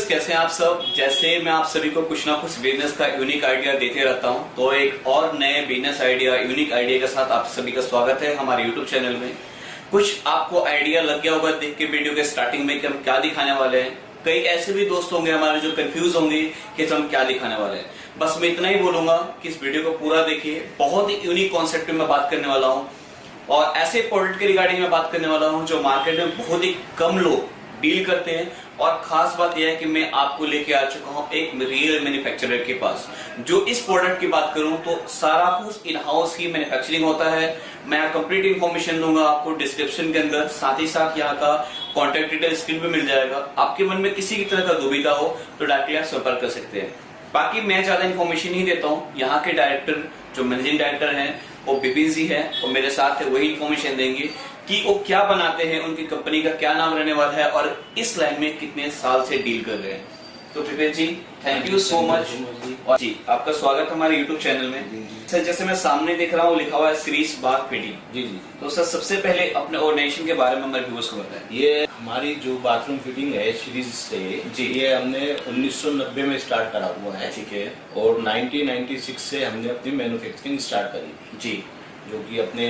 Viewers, कैसे हैं आप सब। जैसे मैं आप सभी को कुछ ना कुछ बिजनेस का यूनिक आइडिया देते रहता हूं, तो एक और नए बिजनेस आइडिया, यूनिक आइडिया के साथ आप सभी का स्वागत है हमारे यूट्यूब चैनल में। कुछ आपको आइडिया लग गया होगा देख के वीडियो के स्टार्टिंग में कि हम क्या दिखाने वाले हैं। कई ऐसे भी दोस्त होंगे हमारे जो कंफ्यूज होंगे कि हम क्या दिखाने वाले हैं। बस मैं इतना ही बोलूंगा कि इस वीडियो को पूरा देखिए। बहुत ही यूनिक कॉन्सेप्ट में मैं बात करने वाला हूँ और ऐसे प्रोडक्ट के रिगार्डिंग में बात करने वाला हूँ जो मार्केट में बहुत ही कम लोग डील करते हैं। और खास बात यह है कि मैं आपको लेके आ चुका हूं एक रियल मैन्युफैक्चरर के पास। जो इस प्रोडक्ट की बात करूं तो सारा कुछ इन हाउस ही मैन्युफैक्चरिंग होता है। मैं कंप्लीट इंफॉर्मेशन दूंगा आपको डिस्क्रिप्शन के अंदर, साथ ही साथ यहाँ का कॉन्टेक्ट डिटेल स्क्रीन पे मिल जाएगा। आपके मन में किसी की तरह का दुविधा हो तो डायरेक्टली आप संपर्क कर सकते हैं। बाकी मैं ज्यादा इन्फॉर्मेशन नहीं देता हूँ। यहाँ के डायरेक्टर जो मैनेजिंग डायरेक्टर हैं वो बिपिन जी हैं और मेरे साथ है, वही इन्फॉर्मेशन देंगे कि वो क्या बनाते हैं, उनकी कंपनी का क्या नाम रहने वाला है और इस लाइन में कितने साल से डील कर रहे हैं। तो बिपिन जी, थैंक यू सो मच। और जी, आपका स्वागत हमारे यूट्यूब चैनल में। सर, जैसे मैं सामने देख रहा हूँ लिखा हुआ है श्रीज बाग फिटिंग। जी जी। तो सर, सबसे पहले अपने ऑर्गेनाइजेशन के बारे में हमारे व्यूअर्स को बताएं। ये हमारी जो बाथरूम फिटिंग है श्रीज से जी, ये हमने 1990 में स्टार्ट करा हुआ है। ठीक है। और 1996 से हमने अपनी मैन्युफैक्चरिंग स्टार्ट करी जी, जो कि अपने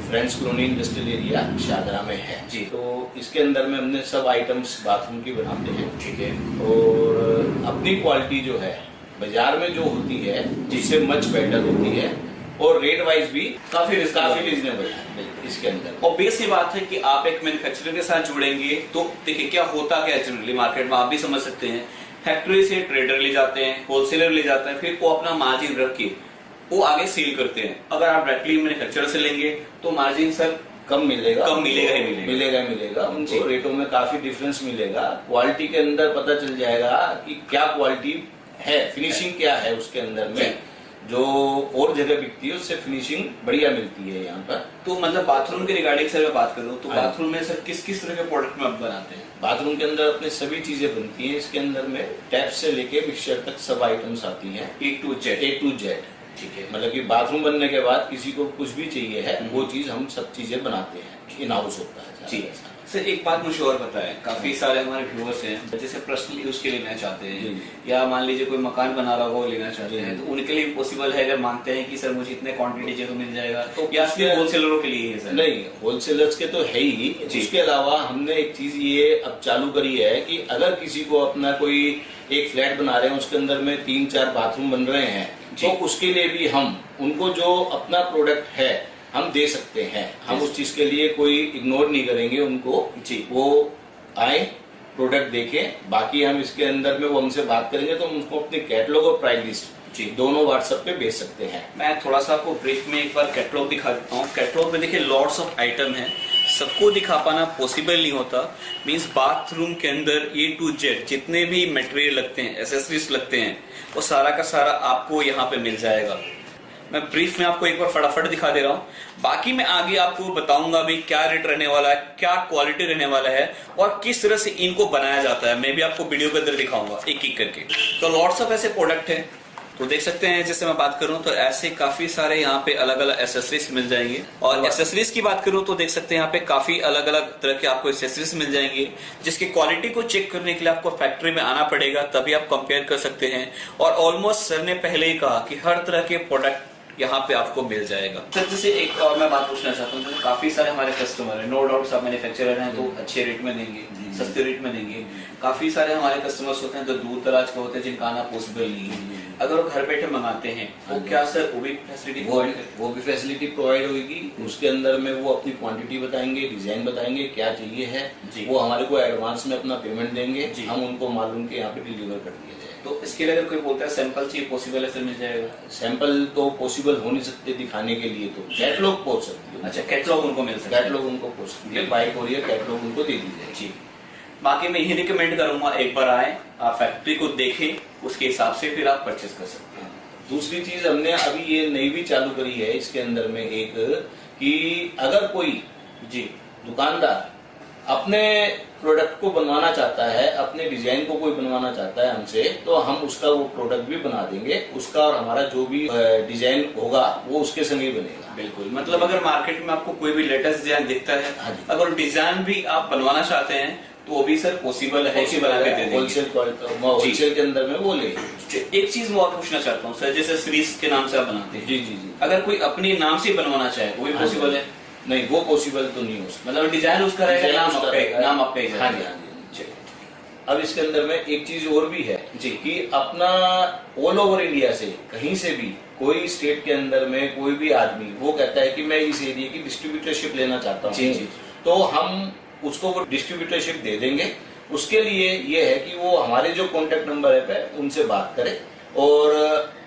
friends colony industrial area Shahdara में है जी। तो इसके अंदर में हमने सब आइटम्स बाथरूम की बनाते हैं। ठीक है। और अपनी क्वालिटी जो है बाजार में जो होती है जिससे मच बेटर होती है और रेट वाइज भी काफी रिजनेबल है इसके अंदर। और बेस ये बात है कि आप एक मैन्युफैक्चरर के साथ जुड़ेंगे तो देखिए क्या होता क्या है जनरली मार्केट में, आप भी समझ सकते हैं। फैक्ट्री से ट्रेडर ले जाते हैं, होलसेलर ले जाते हैं, फिर वो अपना मार्जिन रख के वो आगे सेल करते हैं। अगर आप डायरेक्टली मैन्युफैक्चरर से लेंगे तो मार्जिन सर कम मिलेगा ही मिलेगा उनको रेटों में काफी डिफरेंस मिलेगा। क्वालिटी के अंदर पता चल जाएगा कि क्या क्वालिटी है, फिनिशिंग क्या है उसके अंदर में। जो और जगह बिकती है उससे फिनिशिंग बढ़िया मिलती है यहाँ पर। तो मतलब बाथरूम के रिगार्डिंग सर मैं बात करूँ तो बाथरूम में सर किस किस तरह के प्रोडक्ट में आप बनाते हैं? बाथरूम के अंदर अपने सभी चीजें बनती हैं। इसके अंदर में टैप से लेके मिक्सचर तक सब आइटम्स आती हैं, A to Z। ठीक है। मतलब कि बाथरूम बनने के बाद किसी को कुछ भी चाहिए है वो चीज हम सब चीजें बनाते हैं, इन हाउस होता है जी। सर, एक बात मुझे और बताएं, काफी सारे हमारे व्यूअर्स हैं जैसे पर्सनल यूज के लेना चाहते हैं या मान लीजिए कोई मकान बना रहा हो लेना चाहते हैं, तो उनके लिए पॉसिबल है अगर मांगते हैं कि सर मुझे इतने क्वांटिटी चाहिए तो मिल जाएगा, तो या सिर्फ होलसेलरों के लिए है सर? नहीं, होलसेलर्स के तो है ही। इसके अलावा हमने एक चीज ये अब चालू करी है कि अगर किसी को अपना कोई एक फ्लैट बना रहे हैं उसके अंदर में 3-4 बाथरूम बन रहे हैं तो उसके लिए भी हम उनको जो अपना प्रोडक्ट है हम दे सकते हैं। हम उस चीज के लिए कोई इग्नोर नहीं करेंगे उनको जी। वो आए, प्रोडक्ट देखें। बाकी हम इसके अंदर में वो हमसे बात करेंगे तो उनको अपने कैटलॉग और प्राइस लिस्ट जी दोनों व्हाट्सएप पे भेज सकते हैं। मैं थोड़ा सा आपको ब्रीफ में एक बार कैटलॉग दिखा देता हूँ। कैटलॉग में देखिए लॉट्स ऑफ आइटम है, सबको दिखा पाना पॉसिबल नहीं होता। मींस बाथरूम के अंदर A to Z जितने भी मटेरियल लगते हैं, एसेसरीज लगते हैं, वो सारा का सारा आपको यहाँ पे मिल जाएगा। मैं ब्रीफ में आपको एक बार फटाफट दिखा दे रहा हूँ। बाकी मैं आगे आपको बताऊंगा भी क्या रेट रहने वाला है, क्या क्वालिटी रहने वाला है और किस तरह से इनको बनाया जाता है। मैं भी आपको वीडियो के अंदर दिखाऊंगा एक एक करके। तो लॉट्स ऑफ ऐसे प्रोडक्ट हैं तो देख सकते हैं। जैसे मैं बात करूं तो ऐसे काफी सारे यहाँ पे अलग अलग एसेसरीज मिल जाएंगे। और एसेसरीज की बात करूं तो देख सकते हैं यहाँ पे काफी अलग अलग तरह के आपको एसेसरीज मिल जाएंगे जिसकी क्वालिटी को चेक करने के लिए आपको फैक्ट्री में आना पड़ेगा, तभी आप कंपेयर कर सकते हैं। और ऑलमोस्ट सर ने पहले ही कहा कि हर तरह के प्रोडक्ट यहाँ पे आपको मिल जाएगा। सर, जैसे एक और मैं बात पूछना चाहता हूँ, तो काफी सारे हमारे कस्टमर हैं, नो डाउट सब मैन्युफैक्चरर हैं तो अच्छे रेट में देंगे, सस्ते रेट में देंगे। काफी सारे हमारे कस्टमर्स होते हैं जो दूर दराज के होते हैं जिनका आना पॉसिबल नहीं है। अगर वो घर बैठे मंगाते हैं तो क्या सर वो भी फैसिलिटी प्रोवाइड होगी? उसके अंदर में वो अपनी क्वांटिटी बताएंगे, डिजाइन बताएंगे, क्या चाहिए है वो हमारे को एडवांस में अपना पेमेंट देंगे, हम उनको मालूम के यहाँ पे डिलीवर कर दिया जाए। तो इसके लिए अगर कोई बोलता है सैंपल चाहिए, पॉसिबल है सर मिल जाएगा? सैंपल तो पॉसिबल हो नहीं सकते दिखाने के लिए, तो कैटलॉग पहुंच सकती है। अच्छा, कैटलॉग उनको मिल सकता है? कैटलॉग उनको पहुंच सकती है, बाइक हो रही है, कैटलॉग उनको दे दी जाए जी। बाकी मैं यही रिकमेंड करूंगा एक बार आए, आप फैक्ट्री को देखें, उसके हिसाब से फिर आप परचेस कर सकते हैं। दूसरी चीज हमने अभी ये नई भी चालू करी है इसके अंदर में एक, कि अगर कोई जी दुकानदार अपने प्रोडक्ट को बनवाना चाहता है, अपने डिजाइन को कोई बनवाना चाहता है हमसे, तो हम उसका वो प्रोडक्ट भी बना देंगे। उसका और हमारा जो भी डिजाइन होगा वो उसके संग ही बनेगा। बिल्कुल, मतलब अगर मार्केट में आपको कोई भी लेटेस्ट डिजाइन दिखता है, अगर डिजाइन भी आप बनवाना चाहते हैं तो वो भी सर पॉसिबल है कि बना के दे देंगे। होलसेल के अंदर में वो ले। एक चीज मैं और पूछना चाहता हूँ सर, जैसे सीरीज के नाम से आप बनाते हैं, जी जी जी, अगर कोई अपने नाम से बनवाना चाहे वो भी पॉसिबल है? नहीं, वो पॉसिबल तो नहीं हो सकता। मतलब डिजाइन उसका रहेगा, नाम आपका ही हाँ जी हाँ जी। अब इसके अंदर में एक चीज और भी है जी, कि अपना ऑल ओवर इंडिया से कहीं से भी कोई स्टेट के अंदर में कोई भी आदमी वो कहता है कि मैं इस एरिया की डिस्ट्रीब्यूटरशिप लेना चाहता हूँ, जी जी, तो हम उसको वो डिस्ट्रीब्यूटरशिप दे देंगे। उसके लिए ये है कि वो हमारे जो कॉन्टेक्ट नंबर है उनसे बात करे और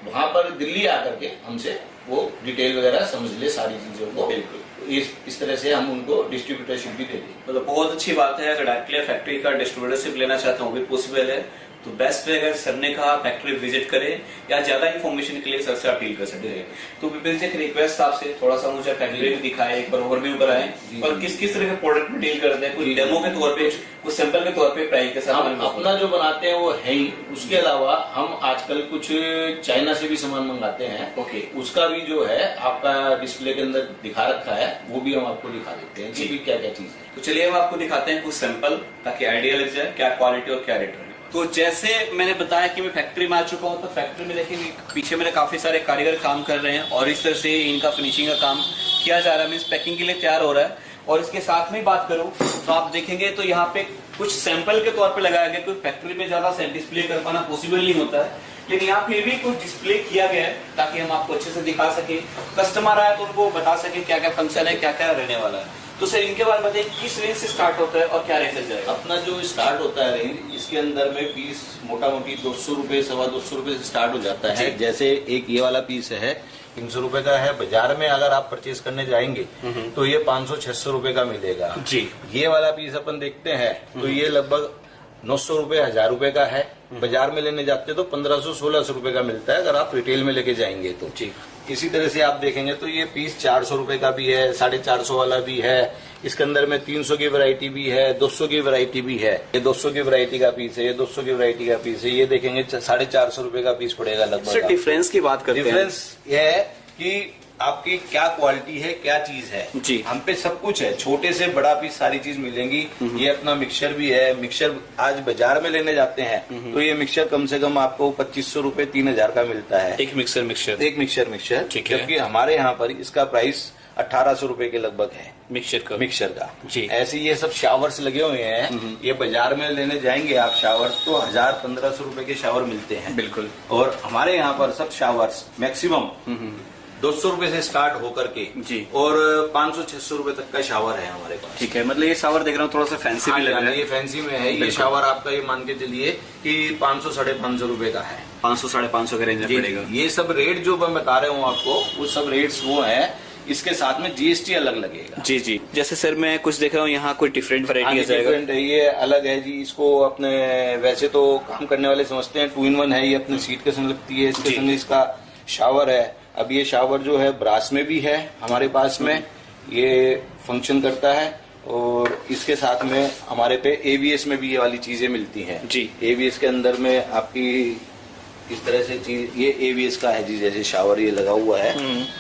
वहां पर दिल्ली आकर के हमसे वो डिटेल वगैरह समझ ले सारी चीजों को। बिल्कुल इस तरह से हम उनको डिस्ट्रीब्यूटरशिप भी दे देंगे। मतलब बहुत अच्छी बात है। अगर डायरेक्टली फैक्ट्री का डिस्ट्रीब्यूटरशिप लेना चाहते हो वो भी पॉसिबल है। तो बेस्ट है अगर सर ने कहा फैक्ट्री विजिट करें, या ज्यादा इन्फॉर्मेशन के लिए सर से अपील कर सकते हैं। तो विपिन जी एक रिक्वेस्ट आपसे, थोड़ा सा मुझे फैक्ट्री भी दिखाएं, एक बार ओवरव्यू कराएं और किस किस तरह के प्रोडक्ट में डील करते हैं, कुछ डेमो के तौर पे, कुछ सैंपल के तौर पे प्राइस के साथ। हम अपना जो बनाते हैं वो है ही, उसके अलावा हम आजकल कुछ चाइना से भी सामान मंगाते हैं। ओके, उसका भी जो है आपका डिस्प्ले के अंदर दिखा रखा है, वो भी हम आपको दिखा देते हैं कि क्या क्या चीज है। तो चलिए हम आपको दिखाते हैं कुछ सैंपल, ताकि आइडिया लग जाए क्या क्वालिटी और क्या रेट है। तो जैसे मैंने बताया कि मैं फैक्ट्री में आ चुका हूँ, तो फैक्ट्री में देखिए पीछे मेरे काफी सारे कारीगर काम कर रहे हैं और इस तरह से इनका फिनिशिंग का काम किया जा रहा है, मीन्स पैकिंग के लिए तैयार हो रहा है। और इसके साथ में बात करूं तो आप देखेंगे तो यहाँ पे कुछ सैंपल के तौर पे लगाया गया, क्योंकि फैक्ट्री में ज्यादा डिस्प्ले कर पाना पॉसिबल नहीं होता है, लेकिन यहाँ फिर भी कुछ डिस्प्ले किया गया है ताकि हम आपको अच्छे से दिखा सके, कस्टमर आए तो उनको बता सके क्या क्या फंक्शन है, क्या क्या रहने वाला है। तो सर इनके बारे में बताइए किस रेंज से स्टार्ट होता है और क्या रेंज से जाएगा? अपना जो स्टार्ट होता है रेंज, इसके अंदर में पीस मोटा मोटी 200 रुपए 250 रुपए से स्टार्ट हो जाता है। जैसे एक ये वाला पीस है 300 रुपए का है, बाजार में अगर आप परचेज करने जाएंगे तो ये 500-600 रुपए का मिलेगा जी। ये वाला पीस अपन देखते हैं तो ये लगभग 900 रुपए 1000 रुपए का है। बाजार में लेने जाते हैं तो 1500-1600 रुपए का मिलता है अगर आप रिटेल में लेके जाएंगे तो। जी। इसी तरह से आप देखेंगे तो ये पीस 400 रुपए का भी है, 450 वाला भी है। इसके अंदर में 300 की वैरायटी भी है, 200 की वैरायटी भी है। ये 200 की वैरायटी का पीस है, ये 200 की वैरायटी का पीस है। ये देखेंगे 450 रुपए का पीस पड़ेगा लगभग। सर डिफरेंस की बात करते हैं। डिफरेंस ये है कि आपकी क्या क्वालिटी है, क्या चीज है जी। हम पे सब कुछ है, छोटे से बड़ा पीस सारी चीज मिलेंगी। ये अपना मिक्सचर भी है। मिक्सचर आज बाजार में लेने जाते हैं तो ये मिक्सचर कम से कम आपको 2500 रुपए 3000 का मिलता है। एक मिक्सचर एक मिक्सचर ठीक है। जबकि हमारे यहाँ पर इसका प्राइस 1800 रुपए के लगभग है मिक्सचर का जी। ऐसे ये सब शावर्स लगे हुए हैं। ये बाजार में लेने जाएंगे आप शावर्स तो 1000-1500 रुपए के शावर मिलते हैं। बिल्कुल। और हमारे यहाँ पर सब शावर्स मैक्सिमम 200 रुपए से स्टार्ट होकर के जी, और 500-600 रुपए तक का शावर है हमारे पास। ठीक है, मतलब ये शावर देख रहा हूँ थोड़ा सा फैंसी भी लग रहा है। ये फैंसी में है। ये शावर आपका ये मान के चलिए कि 500-550 रुपए का है। 500-550 के रेंज में पड़ेगा। ये सब रेट जो मैं बता रहा हूँ आपको वो सब रेट्स वो है। इसके साथ में जीएसटी अलग लगेगा। जी जी। जैसे सर मैं कुछ देख रहा हूँ यहाँ कोई डिफरेंट वैरायटी डिफरेंट है, ये अलग है जी। इसको अपने वैसे तो काम करने वाले समझते हैं 2 in 1 है। ये अपने सीट के संग लगती है, इसके संग इसका शावर है। अब ये शावर जो है ब्रास में भी है हमारे पास में, ये फंक्शन करता है। और इसके साथ में हमारे पे एवीएस में भी ये वाली चीजें मिलती हैं जी। एवीएस के अंदर में आपकी इस तरह से चीज, ये एवीएस का है जी। जैसे शावर ये लगा हुआ है,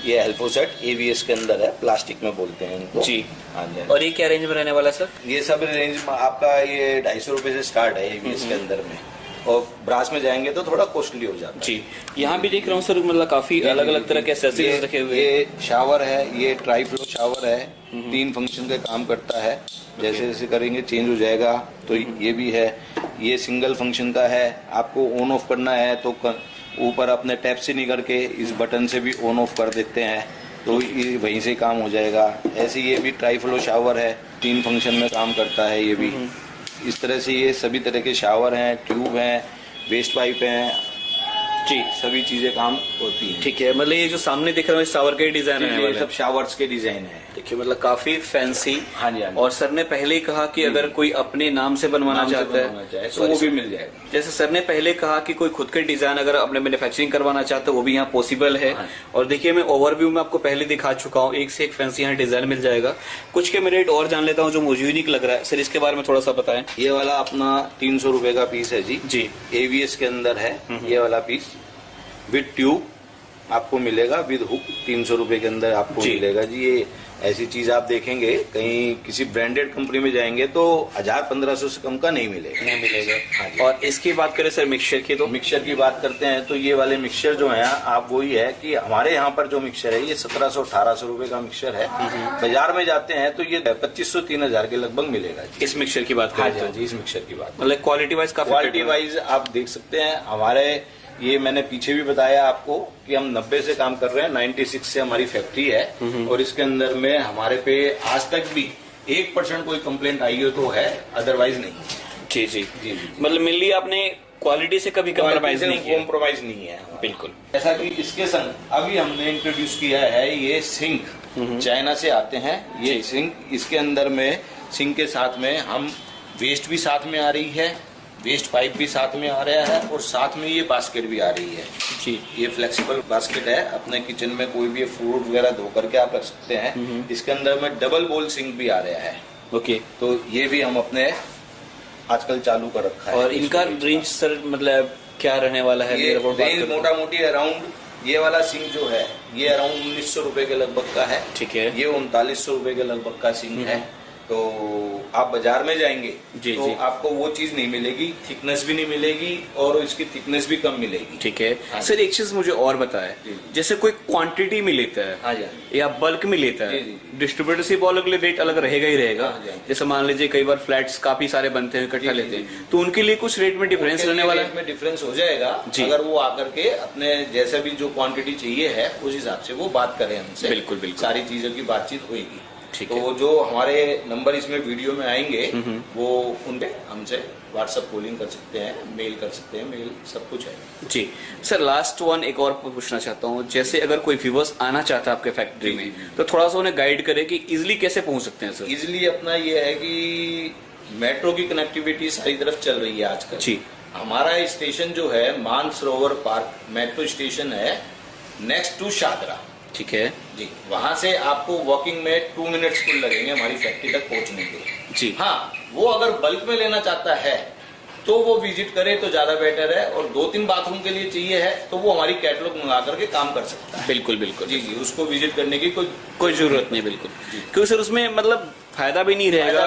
ये हेल्फोसेट एवीएस के अंदर है, प्लास्टिक में बोलते हैं इनको जी। हाँ जी। और ये क्या रेंज में रहने वाला सर? ये सब रेंज आपका ये 250 रुपए से स्टार्ट है एवीएस के अंदर में, और ब्रास में जाएंगे तो थोड़ा कॉस्टली हो जाता है जी। यहाँ भी देख रहा हूँ सर, मतलब काफी अलग अलग तरह के एक्सेसरीज रखे हुए। ये शावर है, ये ट्राई फ्लो शावर है, 3 फंक्शन का काम करता है। जैसे जैसे करेंगे चेंज हो जाएगा। तो ये भी है, ये सिंगल फंक्शन का है। आपको ऑन ऑफ करना है तो ऊपर अपने टैप से नहीं करके इस बटन से भी ऑन ऑफ कर देते हैं तो ये वहीं से काम हो जाएगा। ऐसे ये भी ट्राई फ्लो शावर है, 3 फंक्शन में काम करता है ये भी। इस तरह से ये सभी तरह के शावर हैं, ट्यूब हैं, वेस्ट पाइप हैं जी, सभी चीजें काम होती हैं। ठीक है, मतलब ये जो सामने दिख रहा है शावर के डिजाइन है, ये सब शावर्स के डिजाइन है। देखिए मतलब काफी फैंसी। हाँ जी। और सर ने पहले ही कहा कि अगर कोई अपने नाम से बनवाना चाहता है तो वो भी मिल जाएगा। जैसे सर ने पहले कहा कि कोई खुद के डिजाइन अगर अपने मैन्युफैक्चरिंग करवाना चाहता है वो भी यहाँ पॉसिबल है। और देखिए मैं ओवरव्यू में आपको पहले दिखा चुका हूँ, एक से एक फैंसी यहाँ डिजाइन मिल जाएगा। कुछ के मैं रेट और जान लेता हूँ जो मुझे यूनिक लग रहा है। सर इसके बारे में थोड़ा सा बताएं। ये वाला अपना 300 रुपए का पीस है जी। एवीएस के अंदर है ये वाला पीस, विद ट्यूब आपको मिलेगा, विद हुक 300 रुपए के अंदर आपको मिलेगा जी। ये ऐसी चीज आप देखेंगे कहीं किसी ब्रांडेड कंपनी में जाएंगे तो 1000-1500 से कम का नहीं मिलेगा। हाँ जी। और इसकी बात करें सर मिक्सचर की, तो मिक्सचर की बात करते हैं तो ये वाले मिक्सचर जो है आप वही है कि हमारे यहाँ पर जो मिक्सचर है ये 1700-1800 रुपए का मिक्सचर है। बाजार में जाते हैं तो ये 2500-3000 के लगभग मिलेगा। इस मिक्सचर की बात करें तो जी, इस मिक्सचर की बात मतलब क्वालिटी वाइज काफी, क्वालिटी वाइज आप देख सकते हैं। हमारे ये मैंने पीछे भी बताया आपको कि हम 90 से काम कर रहे हैं, 96 से हमारी फैक्ट्री है और इसके अंदर में हमारे पे आज तक भी 1% कोई कंप्लेंट आई हो तो है, अदरवाइज नहीं। जी जी जी, मतलब मिली आपने क्वालिटी से कभी कॉम्प्रोमाइज नहीं है बिल्कुल। ऐसा कि इसके संग अभी हमने इंट्रोड्यूस किया है ये सिंक, चाइना से आते हैं ये सिंक। इसके अंदर में सिंक के साथ में हम वेस्ट भी साथ में आ रही है, वेस्ट पाइप भी साथ में आ रहा है और साथ में ये बास्केट भी आ रही है जी। ये फ्लेक्सिबल बास्केट है, अपने किचन में कोई भी फ्रूट वगैरह धो करके आप रख सकते हैं। इसके अंदर में डबल बोल सिंक भी आ रहा है। ओके, तो ये भी हम अपने आजकल चालू कर रखा है। और इनका रेंज सर मतलब क्या रहने वाला है? ये रेंज मोटा मोटी अराउंड ये वाला सिंक जो है ये अराउंड 1900 रुपए के लगभग का है। ठीक है। ये 3900 रुपए के लगभग का सिंक है। तो आप बाजार में जाएंगे तो आपको वो चीज नहीं मिलेगी, थिकनेस भी नहीं मिलेगी और इसकी थिकनेस भी कम मिलेगी। ठीक है सर, एक चीज मुझे और बताए, जैसे कोई क्वांटिटी में लेता है या बल्क में लेता है, डिस्ट्रीब्यूटर से अलग रेट अलग रहेगा ही रहेगा। जैसे मान लीजिए कई बार फ्लैट्स काफी सारे बनते हैं, इकट्ठा लेते हैं, तो उनके लिए कुछ रेट में डिफरेंस रहने वाला है? डिफरेंस हो जाएगा अगर वो आकर के अपने जैसा भी जो क्वांटिटी चाहिए है उस हिसाब से वो बात करें हमसे। बिल्कुल बिल्कुल, सारी चीजों की बातचीत होगी। तो जो हमारे नंबर इसमें वीडियो में आएंगे वो उनपे हमसे व्हाट्सएप कॉलिंग कर सकते हैं, मेल कर सकते हैं, मेल सब कुछ है जी। सर लास्ट वन एक और पूछना चाहता हूँ, जैसे अगर कोई व्यूअर्स आना चाहता है आपके फैक्ट्री में तो थोड़ा सा उन्हें गाइड करें कि इजिली कैसे पहुंच सकते हैं सर? इजिली अपना ये है कि मेट्रो की कनेक्टिविटी सारी तरफ चल रही है आजकल जी। हमारा स्टेशन जो है मानसरोवर पार्क मेट्रो स्टेशन है, नेक्स्ट टू शादरा। ठीक है जी, वहां से आपको वॉकिंग में 2 मिनट्स कुल लगेंगे हमारी फैक्ट्री तक पहुंचने के जी। हाँ, वो अगर बल्क में लेना चाहता है तो वो विजिट करे तो ज्यादा बेटर है, और 2-3 बाथरूम के लिए चाहिए है तो वो हमारी कैटलॉग मंगा करके काम कर सकता है। बिल्कुल बिल्कुल जी जी, उसको विजिट करने की कोई जरूरत नहीं। बिल्कुल, क्योंकि सर उसमें मतलब फायदा भी नहीं रहेगा,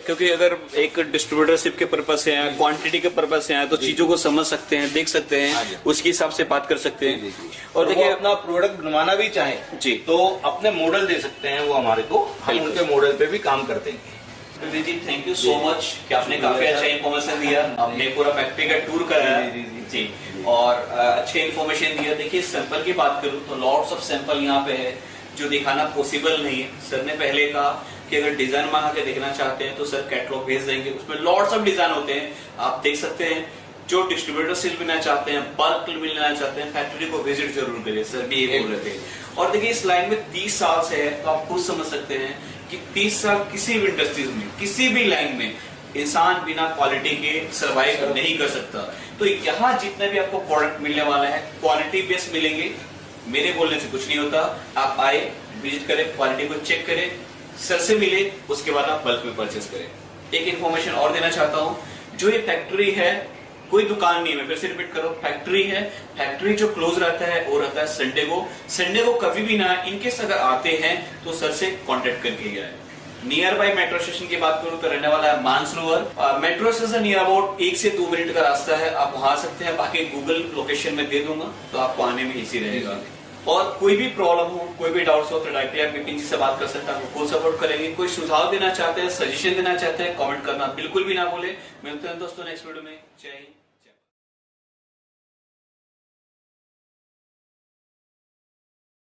क्योंकि अगर एक डिस्ट्रीब्यूटरशिप के पर्पज से है, क्वांटिटी के पर्पज से है, तो चीजों को समझ सकते हैं, देख सकते हैं, उसके हिसाब से बात कर सकते हैं। और देखिए अपना प्रोडक्ट बनवाना भी चाहें जी तो अपने मॉडल दे सकते हैं वो हमारे को, हम उनके मॉडल पे भी काम कर देंगे। जी थैंक यू सो मच कि आपने काफी अच्छा इन्फॉर्मेशन दिया, आपने पूरा फैक्ट्री का टूर कराया जी और अच्छे इन्फॉर्मेशन दिया। देखिए सैंपल की बात करूं तो लॉट्स ऑफ सैंपल यहाँ पे है जो दिखाना पॉसिबल नहीं है। सर ने पहले कहा कि अगर डिजाइन मंगा के देखना चाहते हैं तो सर कैटलॉग भेज देंगे, उसमें लॉट्स ऑफ डिजाइन होते हैं, आप देख सकते हैं। जो डिस्ट्रीब्यूटर से मिलना चाहते हैं, बल्क मिलना चाहते हैं, फैक्ट्री को विजिट जरूर करिए, सर भी ये बोल रहे थे। और देखिए इस लाइन में 30 साल से है तो आप खुद समझ सकते हैं कि 30 साल किसी भी इंडस्ट्रीज में किसी भी लाइन में इंसान बिना क्वालिटी के सर्वाइव नहीं कर सकता। तो यहाँ जितने भी आपको प्रोडक्ट मिलने वाला है क्वालिटी बेस्ड मिलेंगे, मेरे बोलने से कुछ नहीं होता। आप आए, विजिट करें, क्वालिटी को चेक करें, सर से मिले, उसके बाद आप बल्क में परचेस करें। एक इन्फॉर्मेशन और देना चाहता हूँ, जो ये फैक्ट्री है कोई दुकान नहीं है, मैं फिर से रिपीट करो, फैक्ट्री है। फैक्ट्री जो क्लोज रहता है वो रहता है संडे को कभी भी ना, इनकेस अगर आते हैं तो सर से कांटेक्ट करके ही आए। नियर बाय मेट्रो स्टेशन की बात करूं तो रहने वाला है Mansarovar. Metro station near about 1 से 2 मिनट का रास्ता है, आप वहां आ सकते हैं, बाकी गूगल लोकेशन में दे दूंगा तो आपको आने में इजी रहेगा। और कोई भी प्रॉब्लम हो, कोई भी डाउट्स हो तो डायरेक्टली आप विपिन जी से बात कर सकते हैं, आपको फुल सपोर्ट करेंगे। कोई सुझाव देना चाहते हैं, सजेशन देना चाहते हैं, कमेंट करना बिल्कुल भी ना भूले। मिलते हैं दोस्तों नेक्स्ट वीडियो में। जय हिंद।